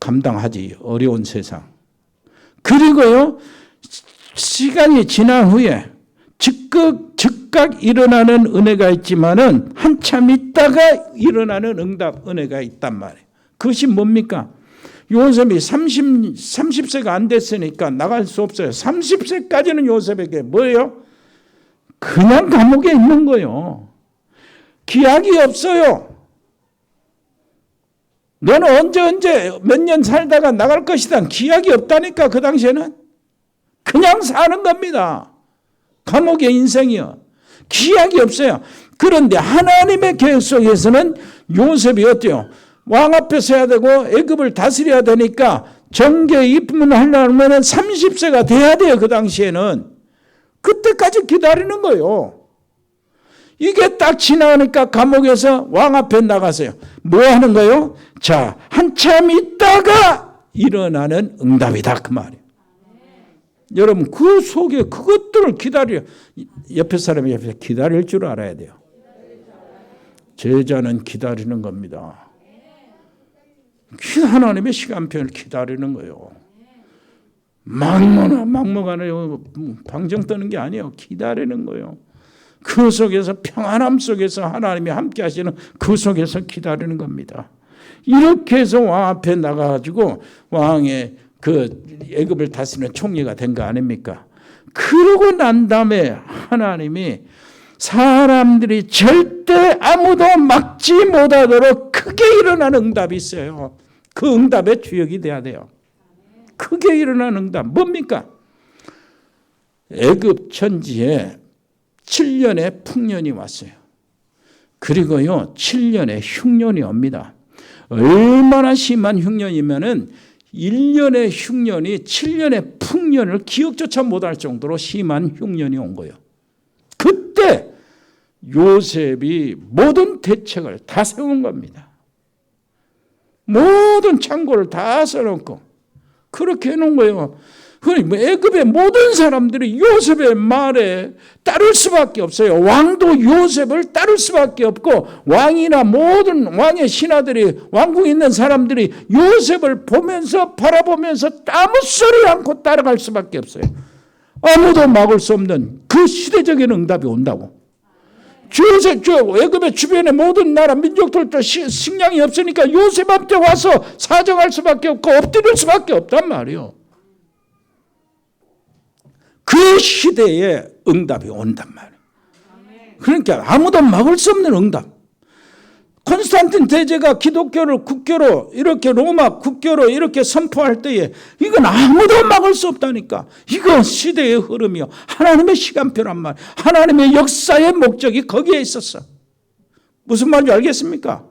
Speaker 3: 감당하지 어려운 세상. 그리고요 시간이 지난 후에 즉각 일어나는 은혜가 있지만은 한참 있다가 일어나는 응답 은혜가 있단 말이에요. 그것이 뭡니까? 요셉이 30세가 안 됐으니까 나갈 수 없어요. 30세까지는 요셉에게 뭐예요? 그냥 감옥에 있는 거예요. 기약이 없어요. 너는 언제 몇 년 살다가 나갈 것이다. 기약이 없다니까 그 당시에는. 그냥 사는 겁니다. 감옥의 인생이요. 기약이 없어요. 그런데 하나님의 계획 속에서는 요셉이 어때요? 왕 앞에 서야 되고 애굽을 다스려야 되니까 정계 입문하려면 30세가 돼야 돼요. 그 당시에는. 그때까지 기다리는 거예요. 이게 딱 지나가니까 감옥에서 왕 앞에 나가세요. 뭐 하는 거예요? 자, 한참 있다가 일어나는 응답이다 그 말이에요. 여러분 그 속에 그것들을 기다려. 옆에 사람이 옆에 기다릴 줄 알아야 돼요. 제자는 기다리는 겁니다. 하나님의 시간표를 기다리는 거예요. 막무가내 방정 떠는 게 아니에요. 기다리는 거예요. 그 속에서 평안함 속에서 하나님이 함께 하시는 그 속에서 기다리는 겁니다. 이렇게 해서 왕 앞에 나가가지고 왕의 그 애굽을 다스리는 총리가 된 거 아닙니까? 그러고 난 다음에 하나님이 사람들이 절대 아무도 막지 못하도록 크게 일어나는 응답이 있어요. 그 응답의 주역이 돼야 돼요. 크게 일어나는 응답 뭡니까? 애굽 천지에 7년의 풍년이 왔어요. 그리고요 7년의 흉년이 옵니다. 얼마나 심한 흉년이면은 1년의 흉년이 7년의 풍년을 기억조차 못할 정도로 심한 흉년이 온 거예요. 그때 요셉이 모든 대책을 다 세운 겁니다. 모든 창고를 다 써놓고 그렇게 해놓은 거예요. 애굽의 모든 사람들이 요셉의 말에 따를 수밖에 없어요. 왕도 요셉을 따를 수밖에 없고 왕이나 모든 왕의 신하들이 왕궁에 있는 사람들이 요셉을 보면서 바라보면서 아무 소리 않고 따라갈 수밖에 없어요. 아무도 막을 수 없는 그 시대적인 응답이 온다고. 애굽의 주변의 모든 나라 민족들도 식량이 없으니까 요셉한테 와서 사정할 수밖에 없고 엎드릴 수밖에 없단 말이에요. 그 시대에 응답이 온단 말이에요. 그러니까 아무도 막을 수 없는 응답. 콘스탄틴 대제가 기독교를 국교로 이렇게 로마 국교로 이렇게 선포할 때에 이건 아무도 막을 수 없다니까. 이건 시대의 흐름이요. 하나님의 시간표란 말. 하나님의 역사의 목적이 거기에 있었어. 무슨 말인지 알겠습니까?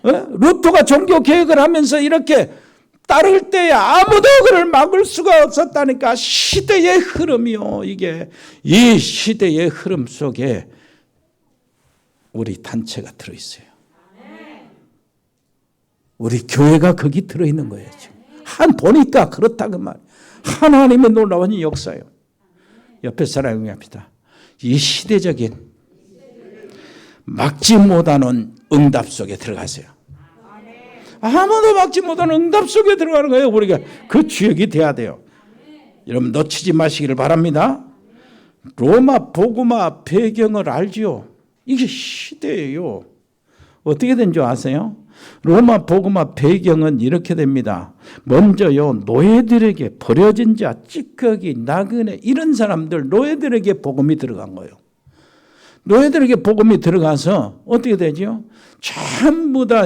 Speaker 3: 루터가 종교 개혁을 하면서 이렇게 따를 때에 아무도 그를 막을 수가 없었다니까. 시대의 흐름이요. 이게 이 시대의 흐름 속에 우리 단체가 들어있어요. 우리 교회가 거기 들어있는 거예요. 지금. 보니까 그렇다 그 말. 하나님의 놀라운 역사예요. 옆에 사람이 합니다. 이 시대적인 막지 못하는 응답 속에 들어가세요. 아무도 막지 못하는 응답 속에 들어가는 거예요. 우리가 그 주역이 돼야 돼요. 여러분 놓치지 마시기를 바랍니다. 로마 복음화 배경을 알지요. 이게 시대예요. 어떻게 된 줄 아세요? 로마 복음화 배경은 이렇게 됩니다. 먼저요 노예들에게 버려진 자, 찌꺼기, 나그네 이런 사람들 노예들에게 복음이 들어간 거예요. 노예들에게 복음이 들어가서 어떻게 되죠? 전부 다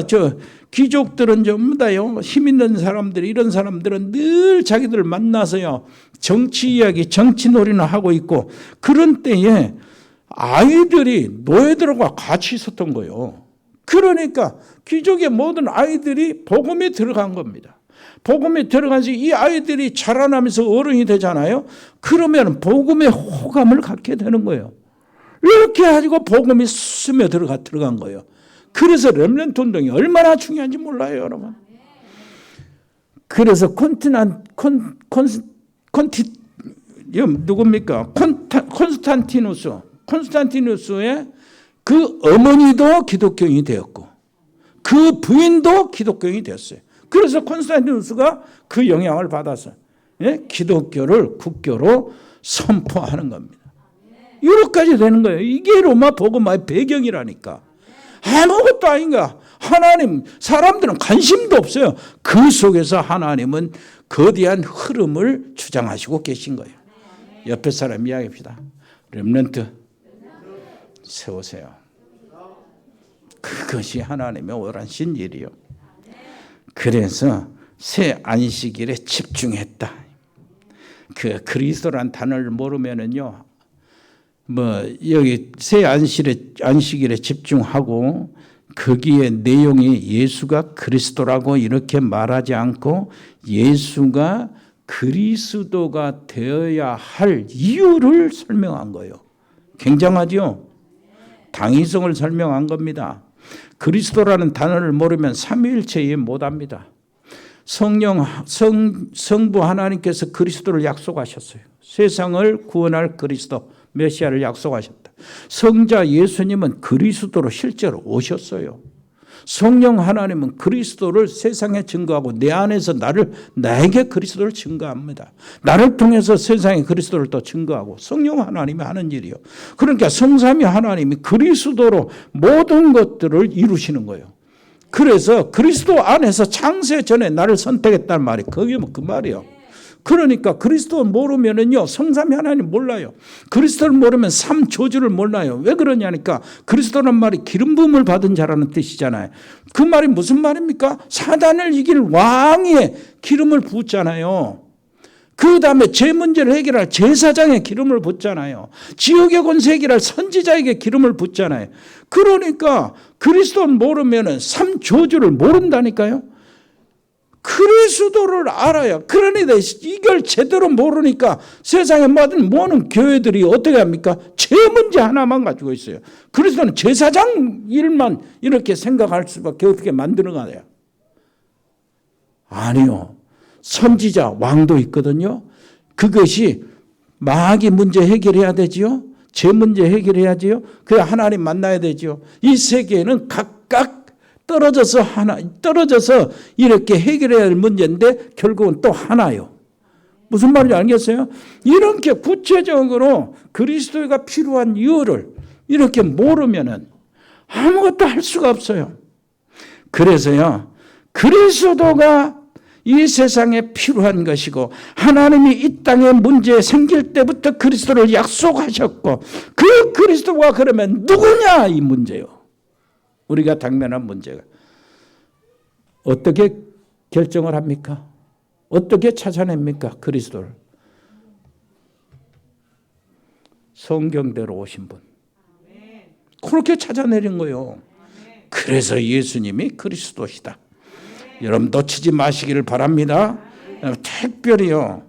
Speaker 3: 귀족들은 전부 다요 힘 있는 사람들 이런 사람들은 늘 자기들 만나서요 정치 이야기, 정치 놀이나 하고 있고 그런 때에 아이들이 노예들과 같이 있었던 거예요. 그러니까 귀족의 모든 아이들이 복음에 들어간 겁니다. 복음에 들어가서 이 아이들이 자라나면서 어른이 되잖아요. 그러면 복음의 호감을 갖게 되는 거예요. 이렇게 가지고 복음이 스며 들어간 거예요. 그래서 렘넌트 운동이 얼마나 중요한지 몰라요, 여러분. 그래서 누굽니까? 콘스탄티누스의 그 어머니도 기독교인이 되었고 그 부인도 기독교인이 되었어요. 그래서 콘스탄티누스가 그 영향을 받아서 기독교를 국교로 선포하는 겁니다. 이렇게까지 되는 거예요. 이게 로마 복음화의 배경이라니까. 아무것도 아닌가. 하나님, 사람들은 관심도 없어요. 그 속에서 하나님은 거대한 흐름을 주장하시고 계신 거예요. 옆에 사람 이야기합시다. 렘넌트 세우세요. 그것이 하나님의 오란신 일이요. 그래서 새 안식일에 집중했다. 그 그리스도란 단어를 모르면은요 여기 새 안식일에 집중하고 거기에 내용이 예수가 그리스도라고 이렇게 말하지 않고 예수가 그리스도가 되어야 할 이유를 설명한 거예요. 굉장하죠? 당위성을 설명한 겁니다. 그리스도라는 단어를 모르면 삼위일체 이해 못합니다. 성부 하나님께서 그리스도를 약속하셨어요. 세상을 구원할 그리스도 메시아를 약속하셨다. 성자 예수님은 그리스도로 실제로 오셨어요. 성령 하나님은 그리스도를 세상에 증거하고 내 안에서 나에게 그리스도를 증거합니다. 나를 통해서 세상에 그리스도를 또 증거하고 성령 하나님이 하는 일이요. 그러니까 성삼위 하나님이 그리스도로 모든 것들을 이루시는 거예요. 그래서 그리스도 안에서 창세 전에 나를 선택했다는 말이 그게 그 말이에요. 그러니까 그리스도 모르면은요, 성삼위 하나님 몰라요. 그리스도를 모르면 삼조주를 몰라요. 왜 그러냐니까 그리스도란 말이 기름 부음을 받은 자라는 뜻이잖아요. 그 말이 무슨 말입니까? 사단을 이길 왕의 기름을 붓잖아요. 그 다음에 죄 문제를 해결할 제사장의 기름을 붓잖아요. 지옥의 권세 해결할 선지자에게 기름을 붓잖아요. 그러니까 그리스도를 모르면은 삼조주를 모른다니까요. 그리스도를 알아야. 그러니 이걸 제대로 모르니까 세상에 모든 교회들이 어떻게 합니까? 죄 문제 하나만 가지고 있어요. 그리스도는 제사장 일만 이렇게 생각할 수밖에 없게 만들어가요. 아니요. 선지자 왕도 있거든요. 그것이 마귀 문제 해결해야 되지요. 죄 문제 해결해야지요. 그래야 하나님 만나야 되지요. 이 세계는 각각 떨어져서 이렇게 해결해야 할 문제인데 결국은 또 하나요. 무슨 말인지 알겠어요? 이렇게 구체적으로 그리스도가 필요한 이유를 이렇게 모르면은 아무것도 할 수가 없어요. 그래서요, 그리스도가 이 세상에 필요한 것이고 하나님이 이 땅에 문제 생길 때부터 그리스도를 약속하셨고 그 그리스도가 그러면 누구냐 이 문제요. 우리가 당면한 문제가 어떻게 결정을 합니까? 어떻게 찾아냅니까? 그리스도를. 성경대로 오신 분. 그렇게 찾아내린 거예요. 그래서 예수님이 그리스도시다. 여러분 놓치지 마시기를 바랍니다. 특별히요.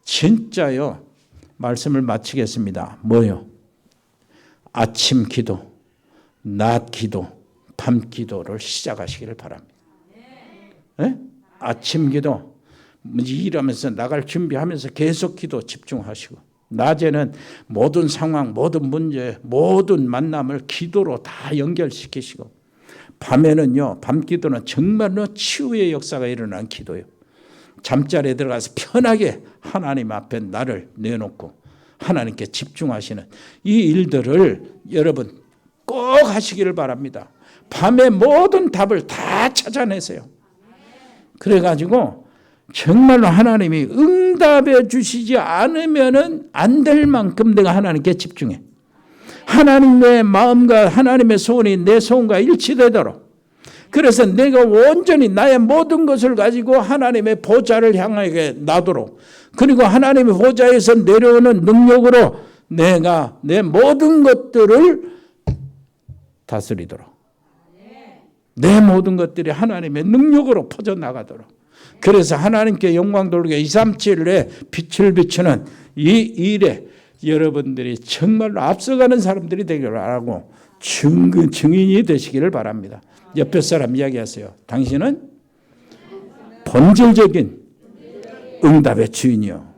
Speaker 3: 진짜요. 말씀을 마치겠습니다. 뭐요? 아침 기도. 낮 기도, 밤 기도를 시작하시기를 바랍니다. 네? 아침 기도, 일하면서 나갈 준비하면서 계속 기도 집중하시고 낮에는 모든 상황, 모든 문제, 모든 만남을 기도로 다 연결시키시고 밤에는요, 밤 기도는 정말로 치유의 역사가 일어난 기도예요. 잠자리에 들어가서 편하게 하나님 앞에 나를 내놓고 하나님께 집중하시는 이 일들을 여러분 꼭 하시기를 바랍니다. 밤에 모든 답을 다 찾아내세요. 그래가지고 정말로 하나님이 응답해 주시지 않으면은 안 될 만큼 내가 하나님께 집중해. 하나님의 마음과 하나님의 소원이 내 소원과 일치되도록. 그래서 내가 온전히 나의 모든 것을 가지고 하나님의 보좌를 향하게 놔도록. 그리고 하나님의 보좌에서 내려오는 능력으로 내가 내 모든 것들을 다스리도록. 내 모든 것들이 하나님의 능력으로 퍼져나가도록. 그래서 하나님께 영광 돌리게 237에 빛을 비추는 이 일에 여러분들이 정말로 앞서가는 사람들이 되기를 바라고 증인이 되시기를 바랍니다. 옆에 사람 이야기하세요. 당신은 본질적인 응답의 주인이요.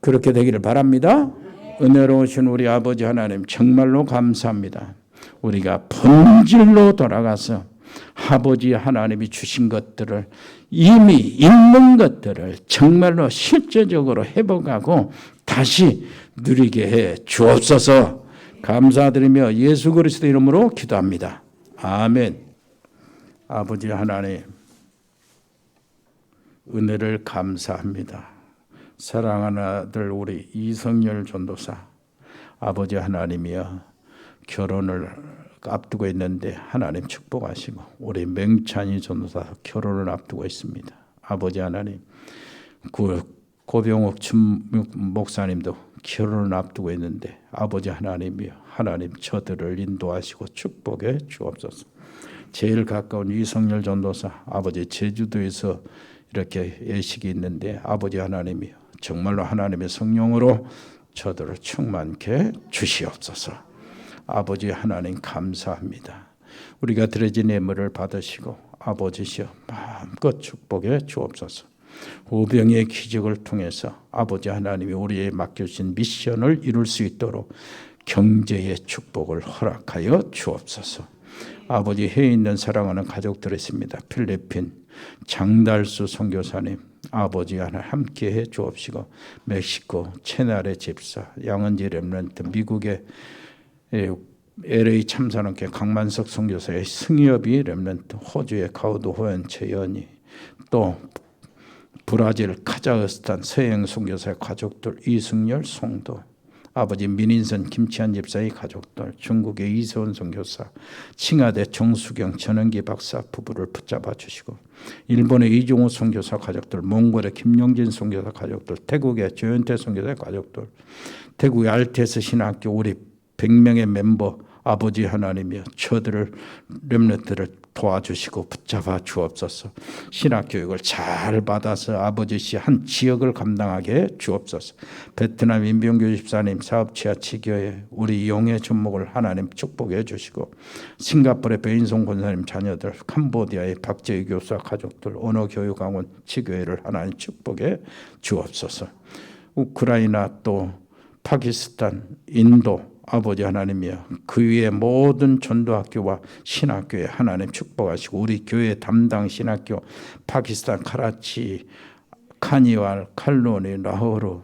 Speaker 3: 그렇게 되기를 바랍니다. 은혜로우신 우리 아버지 하나님 정말로 감사합니다. 우리가 본질로 돌아가서 아버지 하나님이 주신 것들을 이미 있는 것들을 정말로 실제적으로 회복하고 다시 누리게 해 주옵소서. 감사드리며 예수 그리스도 이름으로 기도합니다. 아멘. 아버지 하나님 은혜를 감사합니다. 사랑하는 아들 우리 이성열 전도사 아버지 하나님이여 결혼을 앞두고 있는데 하나님 축복하시고 우리 맹찬이 전도사 결혼을 앞두고 있습니다. 아버지 하나님 고병욱 목사님도 결혼을 앞두고 있는데 아버지 하나님이여 하나님 저들을 인도하시고 축복해 주옵소서. 제일 가까운 이성열 전도사 아버지 제주도에서 이렇게 예식이 있는데 아버지 하나님이여 정말로 하나님의 성령으로 저들을 충만케 주시옵소서. 아버지 하나님 감사합니다. 우리가 드려진 예물을 받으시고 아버지시여 마음껏 축복해 주옵소서. 오병의 기적을 통해서 아버지 하나님이 우리에 맡겨주신 미션을 이룰 수 있도록 경제의 축복을 허락하여 주옵소서. 아버지 해에 있는 사랑하는 가족들이 있습니다. 필리핀 장달수 선교사님 아버지 하나 함께해 주옵시고 멕시코 채날의 집사 양은지 렘넌트 미국의 LA 참사랑교회 강만석 선교사의 승엽이 렘넌트 호주의 가우드 호연체 연이 또 브라질 카자흐스탄 서행 선교사의 가족들 이승열 송도 아버지 민인선 김치한 집사의 가족들 중국의 이세원 선교사 칭하대 정수경 전원기 박사 부부를 붙잡아 주시고 일본의 이종호 선교사 가족들 몽골의 김영진 선교사 가족들 태국의 조현태 선교사 가족들 태국의 알테스 신학교 우리 100명의 멤버 아버지 하나님이여 저들을 렘넌트를 도와주시고 붙잡아 주옵소서. 신학교육을 잘 받아서 아버지시 한 지역을 감당하게 주옵소서. 베트남 임병교 집사님 사업치아 치교회 우리 용의 전목을 하나님 축복해 주시고 싱가포르의 베인송 권사님 자녀들 캄보디아의 박재희 교사 가족들 언어교육학원 치교회를 하나님 축복해 주옵소서. 우크라이나 또 파키스탄 인도 아버지 하나님이여 그 위에 모든 전도학교와 신학교에 하나님 축복하시고 우리 교회 담당 신학교 파키스탄 카라치 카니왈 칼로니 라호르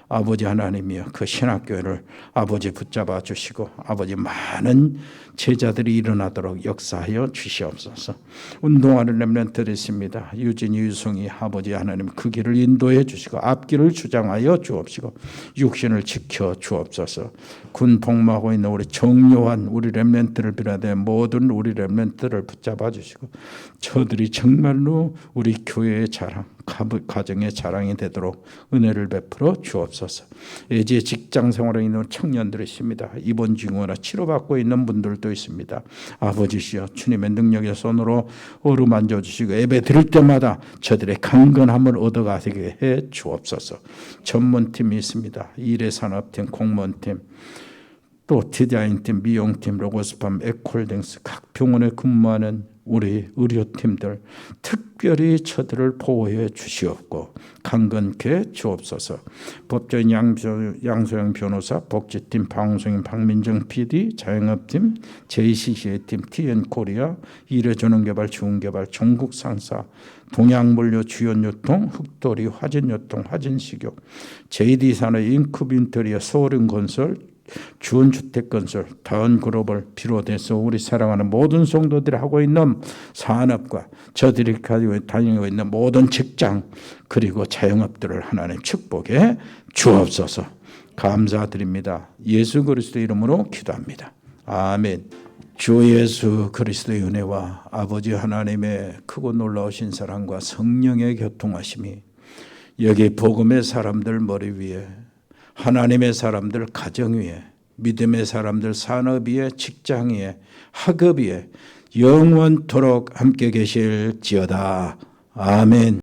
Speaker 3: 아버지 하나님이여 그 신학교를 아버지 붙잡아 주시고 아버지 많은 제자들이 일어나도록 역사하여 주시옵소서. 운동하는 렘넌트들이 있습니다. 유진이 유성이 아버지 하나님 그 길을 인도해 주시고 앞길을 주장하여 주옵시고 육신을 지켜 주옵소서. 군 복무하고 있는 우리 정요한 우리 렘넌트를 비롯해 모든 우리 렘넌트를 붙잡아 주시고 저들이 정말로 우리 교회의 자랑 가정의 자랑이 되도록 은혜를 베풀어 주옵소서. 예제 직장 생활에 있는 청년들이 있습니다. 입원 중이거나 치료받고 있는 분들도 있습니다. 아버지시여 주님의 능력의 손으로 어루만져 주시고 예배 드릴 때마다 저들의 강건함을 얻어가게 해 주옵소서. 전문팀이 있습니다. 일회산업팀, 공무원팀, 또 디자인팀, 미용팀, 로고스팜, 에콜딩스 각 병원에 근무하는 우리 의료팀들 특별히 저들을 보호해 주시옵고 강건케 주옵소서. 법조인 양소영 변호사, 복지팀 방송인 박민정 PD, 자영업팀, JCCA팀, TN코리아, 일회전원개발, 지원개발, 전국상사, 동양물류, 주연유통, 흑도리, 화진유통, 화진식욕, JD산업, 인큐빈터리아, 서울인건설, 주원주택건설, 다은글로벌 비롯해서 우리 사랑하는 모든 성도들이 하고 있는 산업과 저들이 가지고 다니고 있는 모든 직장 그리고 자영업들을 하나님 축복해 주옵소서. 감사드립니다. 예수 그리스도 이름으로 기도합니다. 아멘. 주 예수 그리스도의 은혜와 아버지 하나님의 크고 놀라우신 사랑과 성령의 교통하심이 여기 복음의 사람들 머리 위에 하나님의 사람들 가정 위에 믿음의 사람들 산업 위에 직장 위에 학업 위에 영원토록 함께 계실지어다. 아멘.